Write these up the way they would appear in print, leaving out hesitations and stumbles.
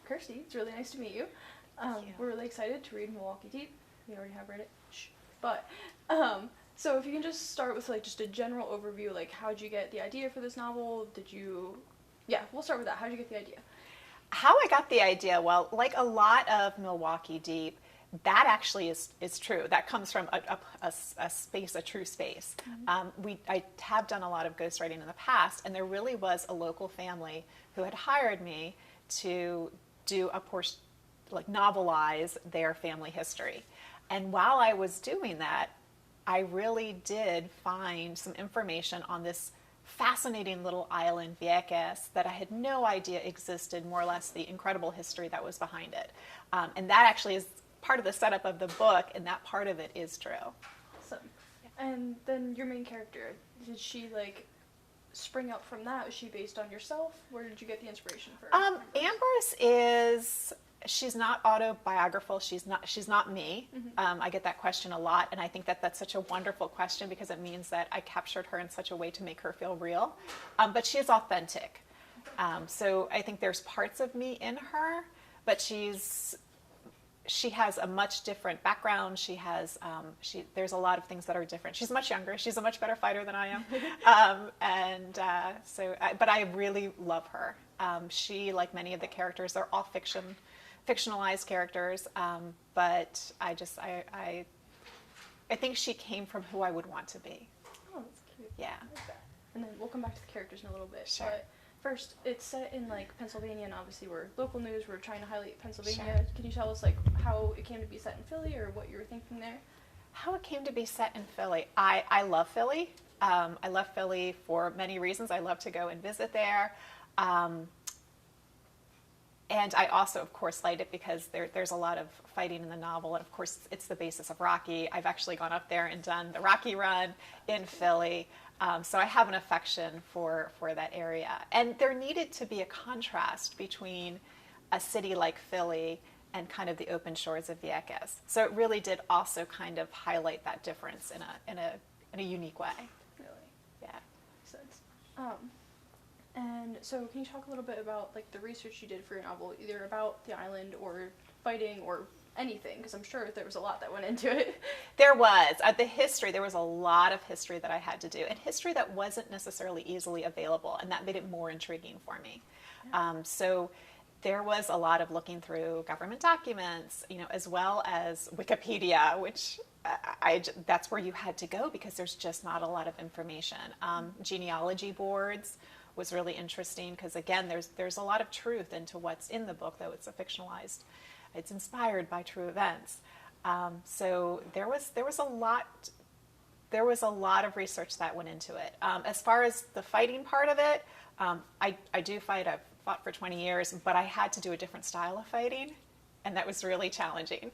Kirstie. It's really nice to meet you. We're really excited to read Milwaukee Deep. We already have read it. Shh. But, so if you can just start with, like, just a general overview, like, how'd you get the idea for this novel? We'll start with that. How'd you get the idea? How I got the idea, well, like a lot of Milwaukee Deep, that actually is true. That comes from a space, a true space. Mm-hmm. I have done a lot of ghostwriting in the past, and there really was a local family who had hired me to do a portion, like novelize their family history. And while I was doing that, I really did find some information on this fascinating little island, Vieques, that I had no idea existed, more or less the incredible history that was behind it. And that actually is part of the setup of the book, and that part of it is true. Awesome. And then your main character, did she, like, spring up from that? Was she based on yourself? Where did you get the inspiration for Amber's she's not autobiographical. She's not me. Mm-hmm. I get that question a lot, and I think that that's such a wonderful question because it means that I captured her in such a way to make her feel real. But she is authentic. So I think there's parts of me in her, but she has a much different background. There's a lot of things that are different. She's much younger. She's a much better fighter than I am. But I really love her. She, like many of the characters, they're all fictionalized characters. But I think she came from who I would want to be. Oh, that's cute. Yeah. I like that. And then we'll come back to the characters in a little bit. Sure. But first, it's set in, like, Pennsylvania, and obviously we're local news. We're trying to highlight Pennsylvania. Sure. Can you tell us, like, how it came to be set in Philly, or what you were thinking there? How it came to be set in Philly. I love Philly. I love Philly for many reasons. I love to go and visit there. And I also, of course, liked it because there's a lot of fighting in the novel. And, of course, it's the basis of Rocky. I've actually gone up there and done the Rocky run in Philly. So I have an affection for that area. And there needed to be a contrast between a city like Philly and kind of the open shores of Vieques. So it really did also kind of highlight that difference in a unique way. Really? Yeah. Makes sense. And so can you talk a little bit about, like, the research you did for your novel, either about the island or fighting or anything, because I'm sure there was a lot that went into it. There was. There was a lot of history that I had to do, and history that wasn't necessarily easily available, and that made it more intriguing for me. Yeah. So there was a lot of looking through government documents, as well as Wikipedia, which that's where you had to go because there's just not a lot of information. Genealogy boards was really interesting because, again, there's a lot of truth into what's in the book, though it's it's inspired by true events. So there was a lot of research that went into it. As far as the fighting part of it, I do fight. I've fought for 20 years, but I had to do a different style of fighting, and that was really challenging.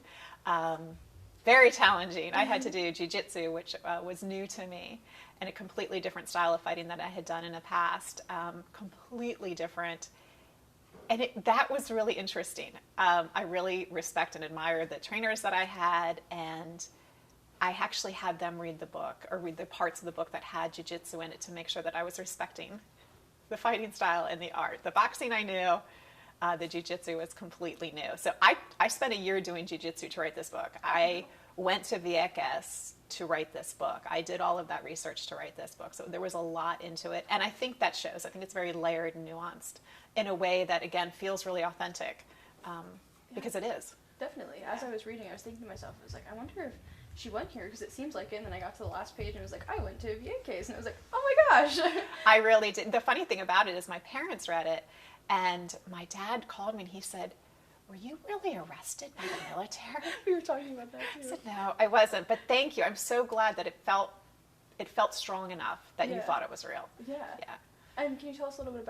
Very challenging. I had to do jiu-jitsu, which was new to me, and a completely different style of fighting that I had done in the past. Completely different. And that was really interesting. I really respect and admire the trainers that I had, and I actually had them read the book, or read the parts of the book that had jiu-jitsu in it to make sure that I was respecting the fighting style and the art. The boxing I knew, the jiu-jitsu was completely new. So I spent a year doing jiu-jitsu to write this book. I went to Vieques to write this book. I did all of that research to write this book. So there was a lot into it. And I think that shows. I think it's very layered and nuanced in a way that, again, feels really authentic because it is. Definitely. As I was reading, I was thinking to myself, I was like, I wonder if she went here, because it seems like it. And then I got to the last page and it was like, I went to Vieques. And I was like, oh my gosh. I really did. The funny thing about it is my parents read it, and my dad called me and he said, were you really arrested by the military? We were talking about that too. I said, no, I wasn't. But thank you. I'm so glad that it felt strong enough that you thought it was real. Yeah. Yeah. And can you tell us a little bit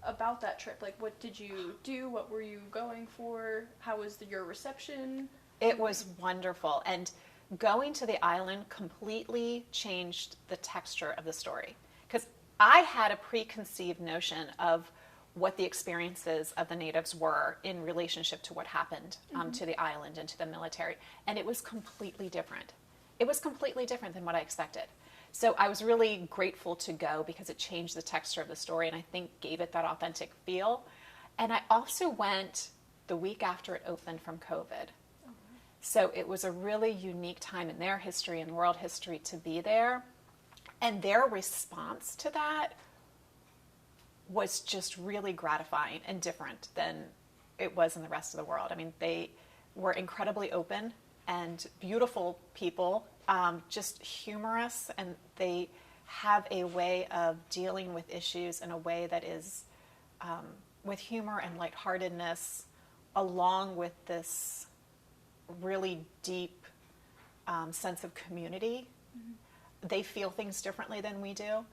about that trip? Like, what did you do? What were you going for? How was your reception? It was wonderful. And going to the island completely changed the texture of the story. Because I had a preconceived notion of what the experiences of the natives were in relationship to what happened to the island and to the military. And it was completely different. It was completely different than what I expected. So I was really grateful to go because it changed the texture of the story and I think gave it that authentic feel. And I also went the week after it opened from COVID. So it was a really unique time in their history and world history to be there. And their response to that was just really gratifying and different than it was in the rest of the world. I mean, they were incredibly open and beautiful people, just humorous, and they have a way of dealing with issues in a way that is with humor and lightheartedness, along with this really deep sense of community. Mm-hmm. They feel things differently than we do.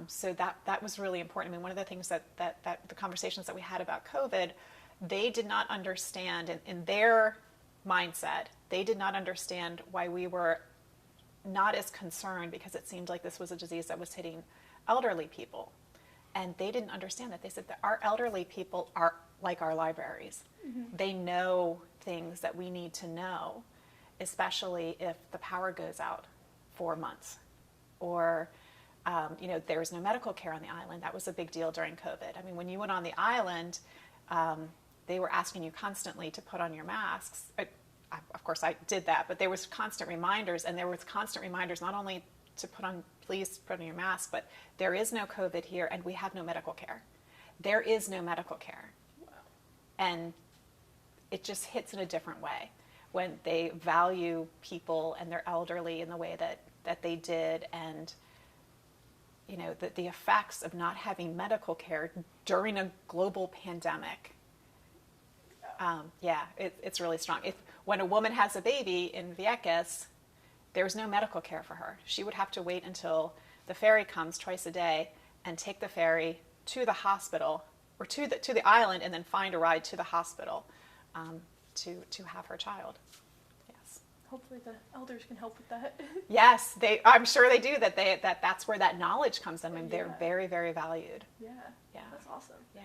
So that was really important. I mean, one of the things that the conversations that we had about COVID, they did not understand in their mindset, they did not understand why we were not as concerned, because it seemed like this was a disease that was hitting elderly people. And they didn't understand that. They said that our elderly people are like our libraries. Mm-hmm. They know things that we need to know, especially if the power goes out for months, or there's no medical care on the island. That was a big deal during COVID. I mean, when you went on the island, they were asking you constantly to put on your masks. Of course, I did that, but there was constant reminders, and there was constant reminders not only to please put on your mask, but there is no COVID here, and we have no medical care. There is no medical care. Wow. And it just hits in a different way when they value people and their elderly in the way that they did, and the effects of not having medical care during a global pandemic. It's really strong. When a woman has a baby in Vieques, there's no medical care for her. She would have to wait until the ferry comes twice a day and take the ferry to the hospital, or to the island, and then find a ride to the hospital to have her child. Yes. Hopefully the elders can help with that. Yes, I'm sure they do. That's where that knowledge comes in. I mean, they're very, very valued. Yeah. That's awesome. Yeah.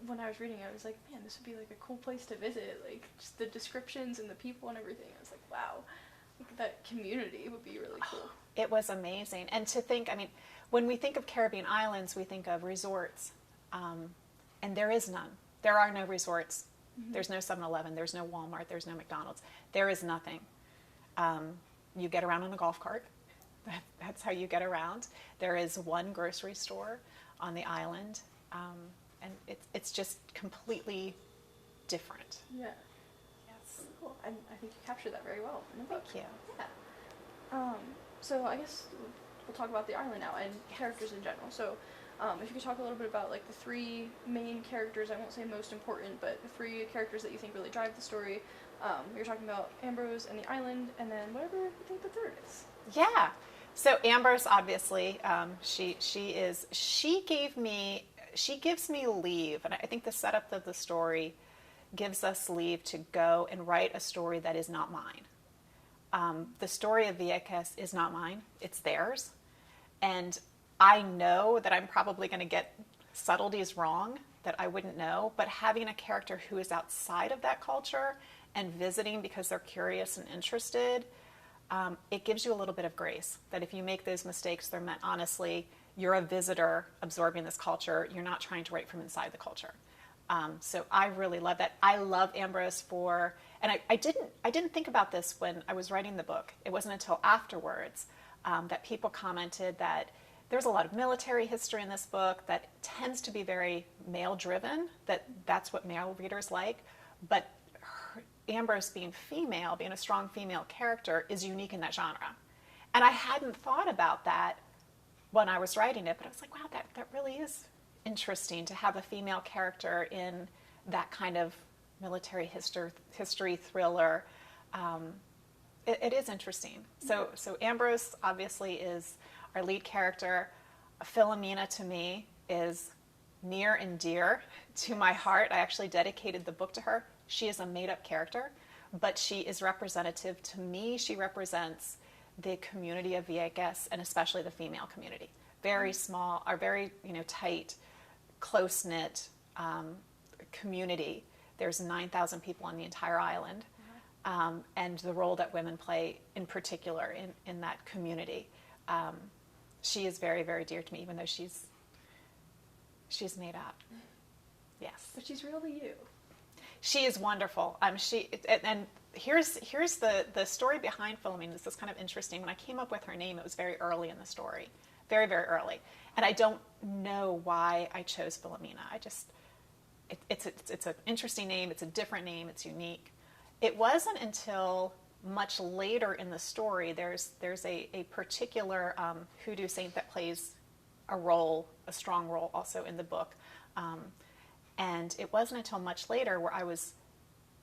When I was reading, I was like, man, this would be like a cool place to visit. Like, just the descriptions and the people and everything. I was like, wow, that community would be really cool. It was amazing. And to think, I mean, when we think of Caribbean islands, we think of resorts. And there is none. There are no resorts. Mm-hmm. There's no 7-Eleven. There's no Walmart. There's no McDonald's. There is nothing. You get around on a golf cart. That's how you get around. There is one grocery store on the island. And it's just completely different. Yeah. Yes. Cool. I think you captured that very well in the book. Thank you. Yeah. So I guess we'll talk about the island now and characters in general. So if you could talk a little bit about like the three main characters, I won't say most important, but the three characters that you think really drive the story. You're talking about Ambrose and the island, and then whatever you think the third is. Yeah. So Ambrose, obviously, she gives me leave, and I think the setup of the story gives us leave to go and write a story that is not mine. The story of Vieques is not mine, it's theirs. And I know that I'm probably going to get subtleties wrong that I wouldn't know, but having a character who is outside of that culture and visiting because they're curious and interested, it gives you a little bit of grace, that if you make those mistakes, they're meant honestly. You're a visitor absorbing this culture. You're not trying to write from inside the culture. So I really love that. I love Ambrose and I didn't think about this when I was writing the book. It wasn't until afterwards that people commented that there's a lot of military history in this book that tends to be very male-driven, that's what male readers like. But Ambrose being female, being a strong female character, is unique in that genre. And I hadn't thought about that when I was writing it, but I was like, wow, that really is interesting to have a female character in that kind of military history thriller. It is interesting. So Ambrose obviously is our lead character. Philomena, to me, is near and dear to my heart. I actually dedicated the book to her. She is a made-up character, but she is representative to me. She represents the community of Vieques, and especially the female community. Very small, or very tight, close-knit community. There's 9,000 people on the entire island, and the role that women play in particular in that community. She is very, very dear to me, even though she's made up. Yes. But she's really you. She is wonderful. And here's the story behind Philomena. This is kind of interesting. When I came up with her name, it was very early in the story, very, very early. And I don't know why I chose Philomena. It's an interesting name. It's a different name. It's unique. It wasn't until much later in the story, there's a particular hoodoo saint that plays a strong role also in the book. And it wasn't until much later where I was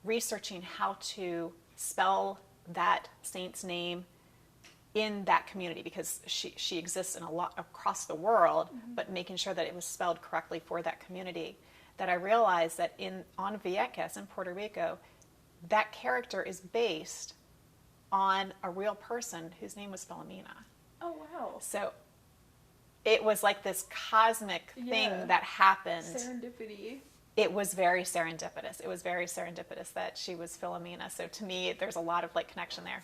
researching how to spell that saint's name in that community, because she exists in a lot across the world, but making sure that it was spelled correctly for that community, that I realized that on Vieques in Puerto Rico, that character is based on a real person whose name was Philomena. Oh, wow. So it was like this cosmic thing that happened. Serendipity. It was very serendipitous. It was very serendipitous that she was Philomena. So to me, there's a lot of like connection there.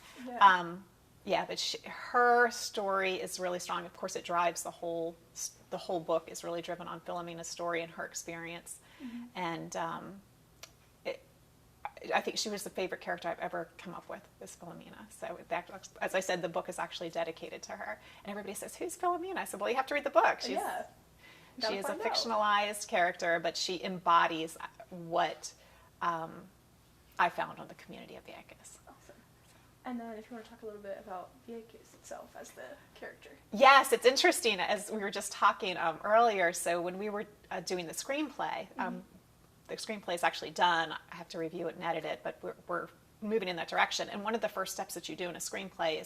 Yeah. But her story is really strong. Of course, it drives the whole book is really driven on Philomena's story and her experience. And I think she was the favorite character I've ever come up with, is Philomena. So as I said, the book is actually dedicated to her. And everybody says, who's Philomena? I said, well, you have to read the book. She is a fictionalized character, but she embodies what I found on the community of Vieques. Awesome. And then if you want to talk a little bit about Vieques itself as the character. Yes, it's interesting, as we were just talking earlier. So when we were doing the screenplay, the screenplay is actually done. I have to review it and edit it, but we're moving in that direction. And one of the first steps that you do in a screenplay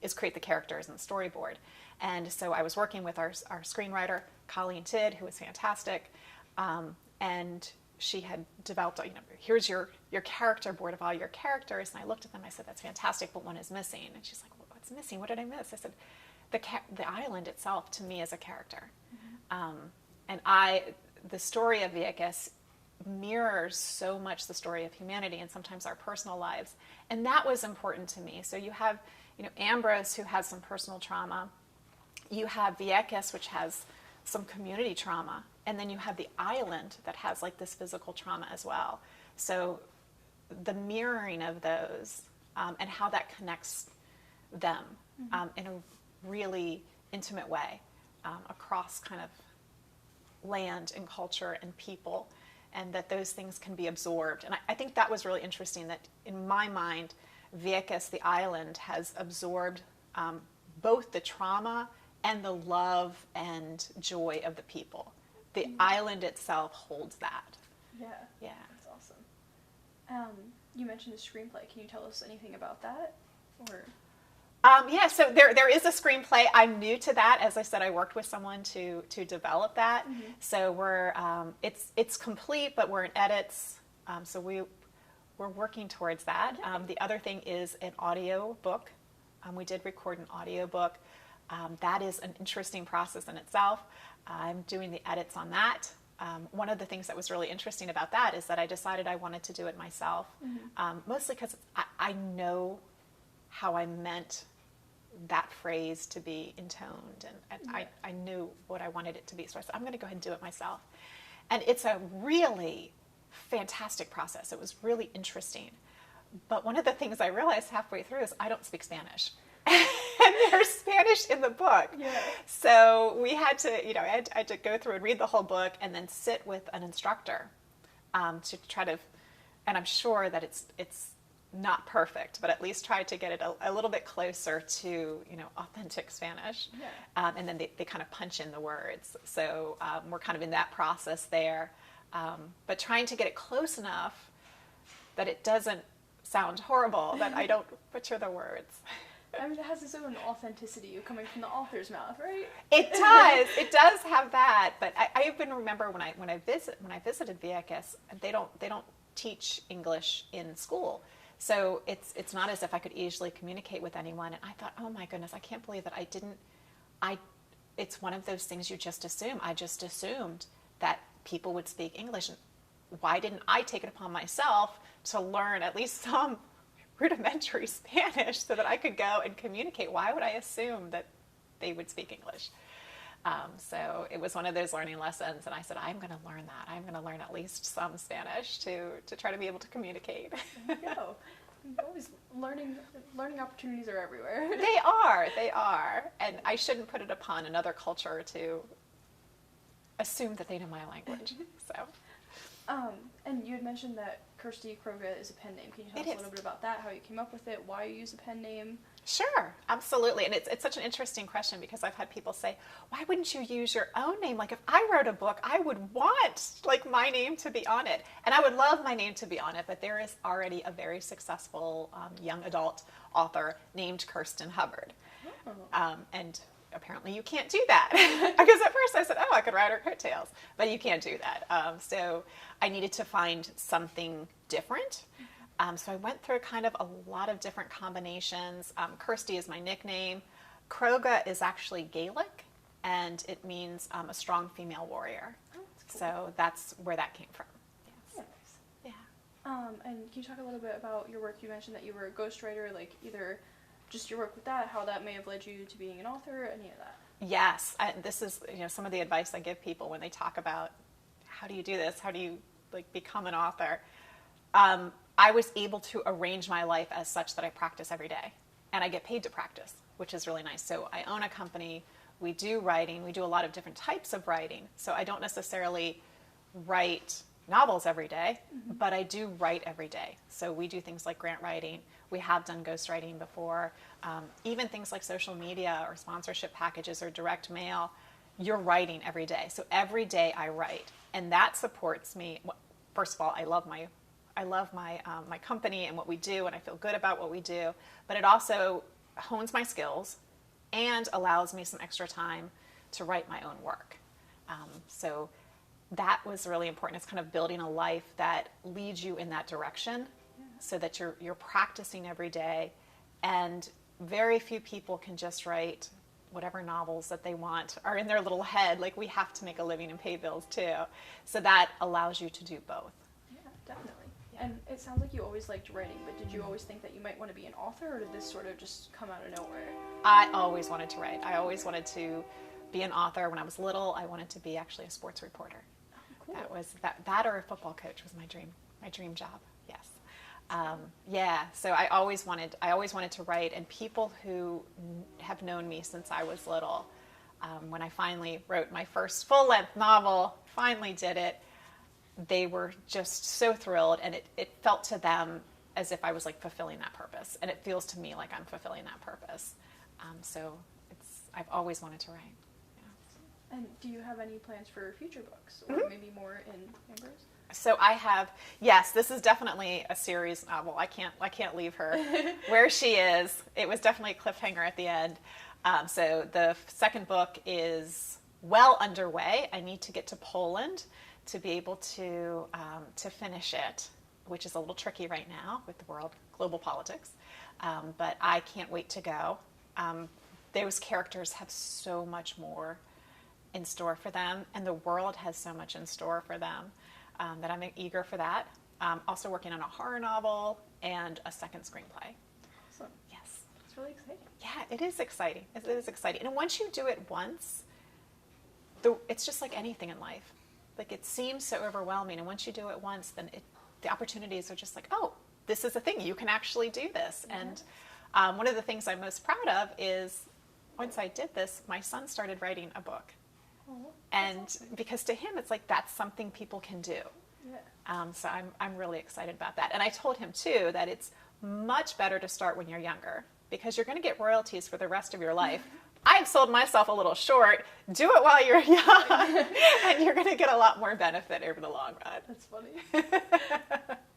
is create the characters and the storyboard. And so I was working with our screenwriter, Colleen Tidd, who was fantastic, and she had developed, here's your character board of all your characters. And I looked at them, I said, that's fantastic, but one is missing. And she's like, well, what's missing? What did I miss? I said, the island itself to me is a character. And the story of Vieques mirrors so much the story of humanity and sometimes our personal lives. And that was important to me. So you have, Ambrose, who has some personal trauma. You have Vieques, which has some community trauma. And then you have the island that has like this physical trauma as well. So the mirroring of those and how that connects them in a really intimate way across kind of land and culture and people, and that those things can be absorbed. And I think that was really interesting, that in my mind, Vieques, the island, has absorbed both the trauma and the love and joy of the people. The island itself holds that. Yeah. That's awesome. You mentioned a screenplay. Can you tell us anything about that? Or... so there is a screenplay. I'm new to that. As I said, I worked with someone to develop that. So we're it's complete, but we're in edits. So we're working towards that. The other thing is an audio book. We did record an audio book. That is an interesting process in itself. I'm doing the edits on that. One of the things that was really interesting about that is that I decided I wanted to do it myself, mostly because I know how I meant that phrase to be intoned, and I knew what I wanted it to be. So I said, I'm going to go ahead and do it myself. And it's a really fantastic process. It was really interesting. But one of the things I realized halfway through is I don't speak Spanish. And there's Spanish in the book. So we had to, I had to go through and read the whole book and then sit with an instructor to try to, and I'm sure that it's not perfect, but at least try to get it a little bit closer to, authentic Spanish. And then they kind of punch in the words. So we're kind of in that process there. But trying to get it close enough that it doesn't sound horrible, that I don't butcher the words. I mean, it has its own authenticity coming from the author's mouth, right? It does. It does have that. But I even remember when I visited Vieques, they don't teach English in school. So it's not as if I could easily communicate with anyone. And I thought, oh my goodness, I can't believe that it's one of those things you just assume. I just assumed that people would speak English. And why didn't I take it upon myself to learn at least some rudimentary Spanish so that I could go and communicate? Why would I assume that they would speak English? So it was one of those learning lessons, and I said, I'm going to learn that. I'm going to learn at least some Spanish to try to be able to communicate. There you go. Always learning opportunities are everywhere. They are. And I shouldn't put it upon another culture to assume that they know my language. So. And you had mentioned that Kirstie Croga is a pen name. Can you tell us a little bit about that, how you came up with it, why you use a pen name? Sure, absolutely. And it's such an interesting question because I've had people say, why wouldn't you use your own name? Like if I wrote a book, I would want like my name to be on it. And I would love my name to be on it, but there is already a very successful young adult author named Kirsten Hubbard. Oh. And apparently you can't do that. Because at first I said, I could ride her coattails, but you can't do that. So I needed to find something different. So I went through kind of a lot of different combinations. Kirstie is my nickname. Croga is actually Gaelic, and it means a strong female warrior. Oh, that's cool. So that's where that came from. Yes. Nice. Yeah. And can you talk a little bit about your work? You mentioned that you were a ghostwriter, like either just your work with that, how that may have led you to being an author, any of that. Yes, this is some of the advice I give people when they talk about how do you do this, how do you like become an author. I was able to arrange my life as such that I practice every day, and I get paid to practice, which is really nice. So I own a company. We do writing. We do a lot of different types of writing. So I don't necessarily write novels every day, but I do write every day. So we do things like grant writing. We have done ghostwriting before. Even things like social media or sponsorship packages or direct mail, you're writing every day. So every day I write, and that supports me. First of all, I love my my company and what we do, and I feel good about what we do, but it also hones my skills and allows me some extra time to write my own work. So that was really important. It's kind of building a life that leads you in that direction, so that you're practicing every day, and very few people can just write whatever novels that they want are in their little head. Like, we have to make a living and pay bills too. So that allows you to do both. Yeah, definitely. And it sounds like you always liked writing, but did you always think that you might want to be an author, or did this sort of just come out of nowhere? I always wanted to write. I always wanted to be an author. When I was little, I wanted to be actually a sports reporter. Oh, cool. That was that or a football coach was my dream job. Yes. So I always wanted to write, and people who have known me since I was little, when I finally wrote my first full-length novel, finally did it, they were just so thrilled, and it felt to them as if I was like fulfilling that purpose, and it feels to me like I'm fulfilling that purpose. So I've always wanted to write. Yeah. And do you have any plans for future books, or maybe more in Amber's? So I have, yes, this is definitely a series novel. I can't leave her where she is. It was definitely a cliffhanger at the end. So the second book is well underway. I need to get to Poland to be able to finish it, which is a little tricky right now with the global politics. But I can't wait to go. Those characters have so much more in store for them, and the world has so much in store for them. That I'm eager for that. Also working on a horror novel and a second screenplay. Awesome. Yes. It's really exciting. Yeah, it is exciting. It is exciting. And once you do it once, it's just like anything in life. Like, it seems so overwhelming, and once you do it once, then the opportunities are just like, oh, this is a thing. You can actually do this. Mm-hmm. And one of the things I'm most proud of is once I did this, my son started writing a book. And awesome. Because to him, it's like, that's something people can do. Yeah. So I'm really excited about that. And I told him, too, that it's much better to start when you're younger, because you're going to get royalties for the rest of your life. I've sold myself a little short. Do it while you're young, and you're going to get a lot more benefit over the long run. That's funny.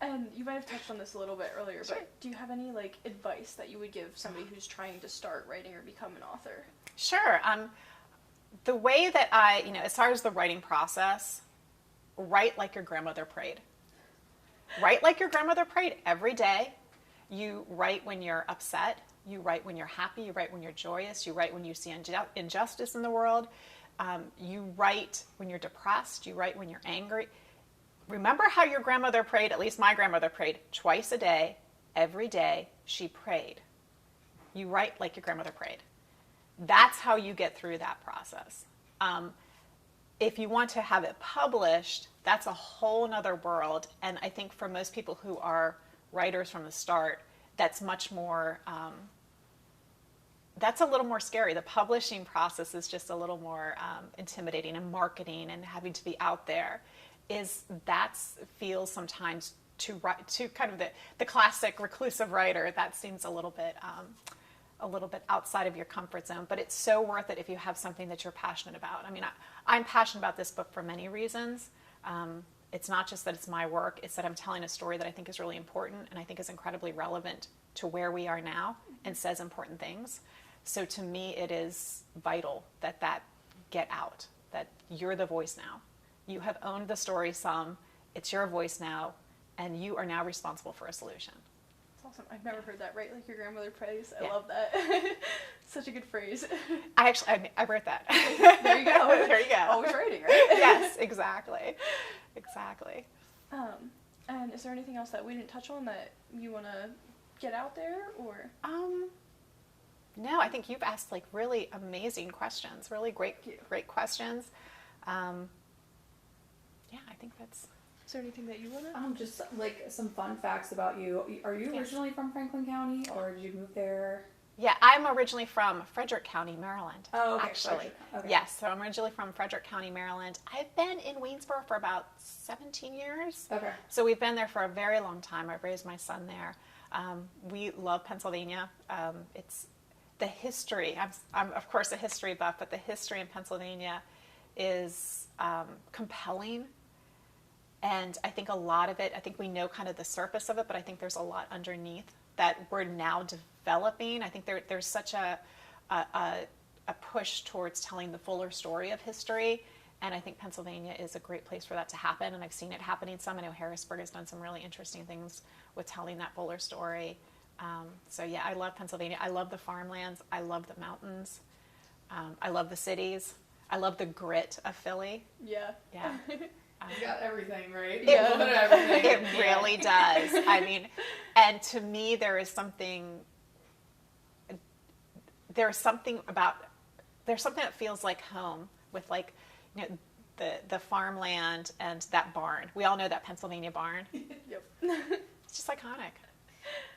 And you might have touched on this a little bit earlier, Sure. but do you have any advice that you would give somebody who's trying to start writing or become an author? Sure. The way that as far as the writing process, write like your grandmother prayed. Write like your grandmother prayed every day. You write when you're upset. You write when you're happy. You write when you're joyous. You write when you see injustice in the world. You write when you're depressed. You write when you're angry. Remember how your grandmother prayed? At least my grandmother prayed twice a day. Every day she prayed. You write like your grandmother prayed. That's how you get through that process. If you want to have it published, that's a whole nother world. And I think for most people who are writers from the start, that's much more, that's a little more scary. The publishing process is just a little more intimidating, and marketing and having to be out there feels sometimes to kind of the classic reclusive writer. That seems a little bit outside of your comfort zone, but it's so worth it if you have something that you're passionate about. I mean, I'm passionate about this book for many reasons. It's not just that it's my work, it's that I'm telling a story that I think is really important and I think is incredibly relevant to where we are now and says important things. So to me, it is vital that get out, that you're the voice now. You have owned the story some, it's your voice now, and you are now responsible for a solution. Awesome. I've never heard that, right? Like your grandmother prays. I love that. Such a good phrase. I wrote that. There you go. There you go. Always writing, right? Yes, exactly. Exactly. And is there anything else that we didn't touch on that you want to get out there, or? No, I think you've asked like really amazing questions, really great questions. Yeah, I think that's. Is there anything that you want to? Just like some fun facts about you. Are you originally from Franklin County, or did you move there? Yeah, I'm originally from Frederick County, Maryland. Oh, okay. Actually. Okay. Yes, so I'm originally from Frederick County, Maryland. I've been in Waynesboro for about 17 years. Okay. So we've been there for a very long time. I've raised my son there. We love Pennsylvania. It's the history. I'm of course a history buff, but the history in Pennsylvania is compelling. And I think a lot of it, I think we know kind of the surface of it, but I think there's a lot underneath that we're now developing. I think there's such a push towards telling the fuller story of history. And I think Pennsylvania is a great place for that to happen. And I've seen it happening some. I know Harrisburg has done some really interesting things with telling that fuller story. So yeah, I love Pennsylvania. I love the farmlands. I love the mountains. I love the cities. I love the grit of Philly. Yeah. Yeah. You got everything, right? It really does. I mean, and to me, there's something that feels like home with, like, you know, the farmland and that barn. We all know that Pennsylvania barn. Yep. It's just iconic.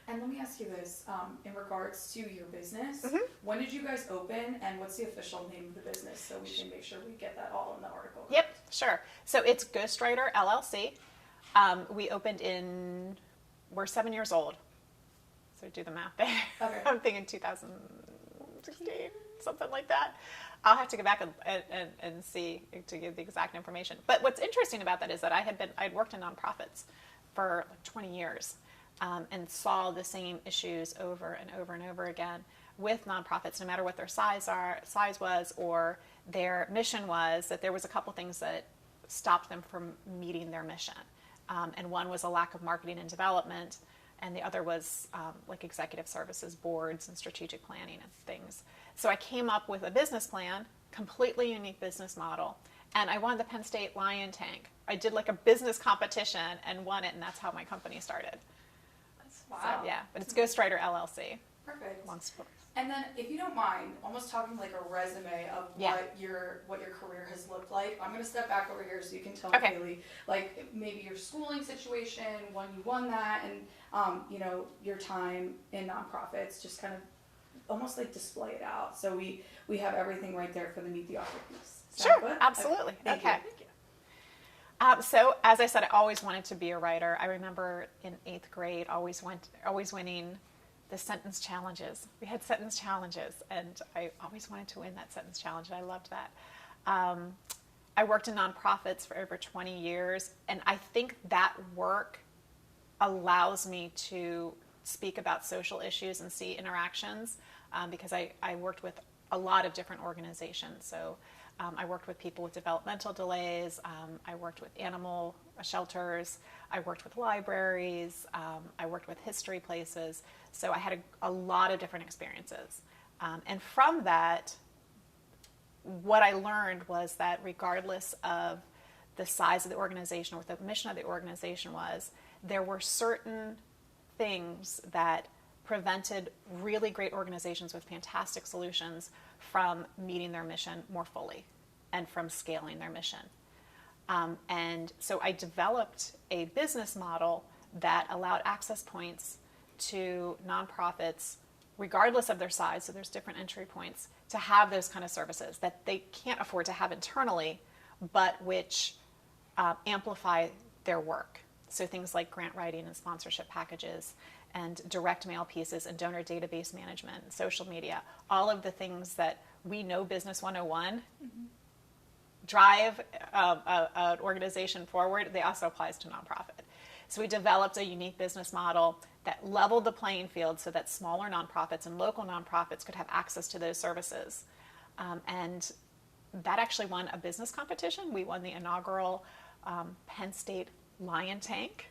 And let me ask you this, in regards to your business, Mm-hmm. when did you guys open, and what's the official name of the business, so we can make sure we get that all in the article? Yep, sure. So it's Ghost Writer LLC. We opened we're 7 years old. So do the math there. Okay. I'm thinking 2016, something like that. I'll have to go back and see to give the exact information. But what's interesting about that is that I'd worked in nonprofits for like 20 years. And saw the same issues over and over and over again with nonprofits, no matter what their size was or their mission was, that there was a couple things that stopped them from meeting their mission. And one was a lack of marketing and development, and the other was like executive services, boards, and strategic planning and things. So I came up with a business plan, completely unique business model, and I won the Penn State Lion Tank. I did like a business competition and won it, and that's how my company started. Wow. So, yeah, but it's Ghost Writer LLC. Perfect. Long story. And then, if you don't mind, almost talking like a resume of what your career has looked like. I'm going to step back over here so you can tell me really, like, maybe your schooling situation, when you won that, and you know, your time in nonprofits. Just kind of almost like display it out, so we have everything right there for the Meet the Author piece. Sure, absolutely. Okay. Thank you. So, as I said, I always wanted to be a writer. I remember in 8th grade always winning the sentence challenges. We had sentence challenges, and I always wanted to win that sentence challenge, and I loved that. I worked in nonprofits for over 20 years, and I think that work allows me to speak about social issues and see interactions, because I worked with a lot of different organizations. So I worked with people with developmental delays. I worked with animal shelters. I worked with libraries. I worked with history places. So I had a lot of different experiences. And from that, what I learned was that regardless of the size of the organization or what the mission of the organization was, there were certain things that prevented really great organizations with fantastic solutions from meeting their mission more fully. and from scaling their mission. And so I developed a business model that allowed access points to nonprofits, regardless of their size, so there's different entry points, to have those kind of services that they can't afford to have internally, but which amplify their work. So things like grant writing and sponsorship packages and direct mail pieces and donor database management and social media, all of the things that we know Business 101 drive an organization forward, they also applies to nonprofit. So we developed a unique business model that leveled the playing field so that smaller nonprofits and local nonprofits could have access to those services. And that actually won a business competition. We won the inaugural Penn State Lion Tank.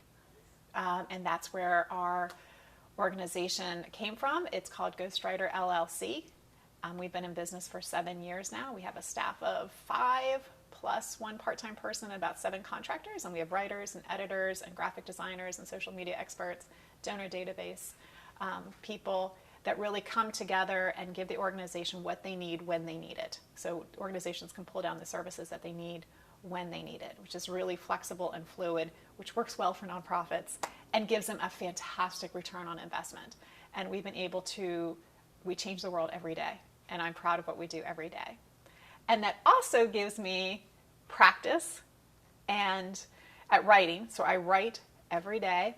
And that's where our organization came from. It's called Ghost Writer LLC. We've been in business for 7 years now. We have a staff of 5 plus 1 part-time person and about 7 contractors. And we have writers and editors and graphic designers and social media experts, donor database people that really come together and give the organization what they need when they need it. So organizations can pull down the services that they need when they need it, which is really flexible and fluid, which works well for nonprofits and gives them a fantastic return on investment. And we've been able to, we change the world every day, and I'm proud of what we do every day. And that also gives me practice and at writing. So I write every day,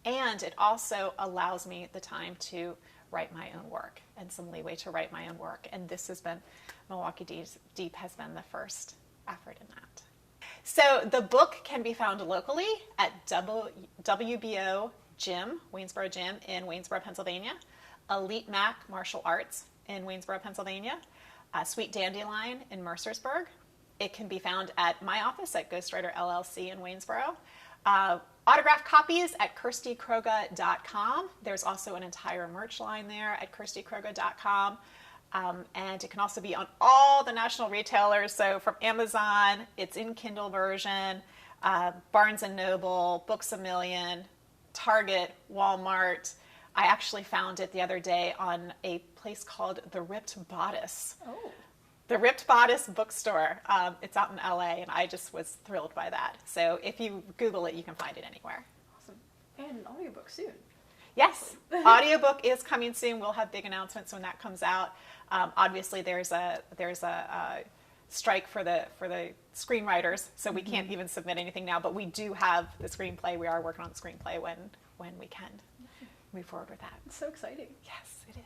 and it also allows me the time to write my own work and some leeway to write my own work. And this has been, Milwaukee Deep has been the first effort in that. So the book can be found locally at WBO Gym, Waynesboro Gym in Waynesboro, Pennsylvania, Elite Mac Martial Arts in Waynesboro, Pennsylvania, Sweet Dandelion in Mercersburg. It can be found at my office at Ghost Writer LLC in Waynesboro. Autographed copies at KirstieCroga.com. There's also an entire merch line there at KirstieCroga.com. And it can also be on all the national retailers. So from Amazon, it's in Kindle version, Barnes & Noble, Books A Million, Target, Walmart. I actually found it the other day on a place called The Ripped Bodice. Oh. The Ripped Bodice bookstore. It's out in LA, and I just was thrilled by that. So if you Google it, you can find it anywhere. Awesome. And an audiobook soon. Yes, audiobook is coming soon. We'll have big announcements when that comes out. Obviously, there's a strike for the screenwriters, so we can't even submit anything now. But we do have the screenplay. We are working on the screenplay when we can move forward with that. It's so exciting. Yes, it is.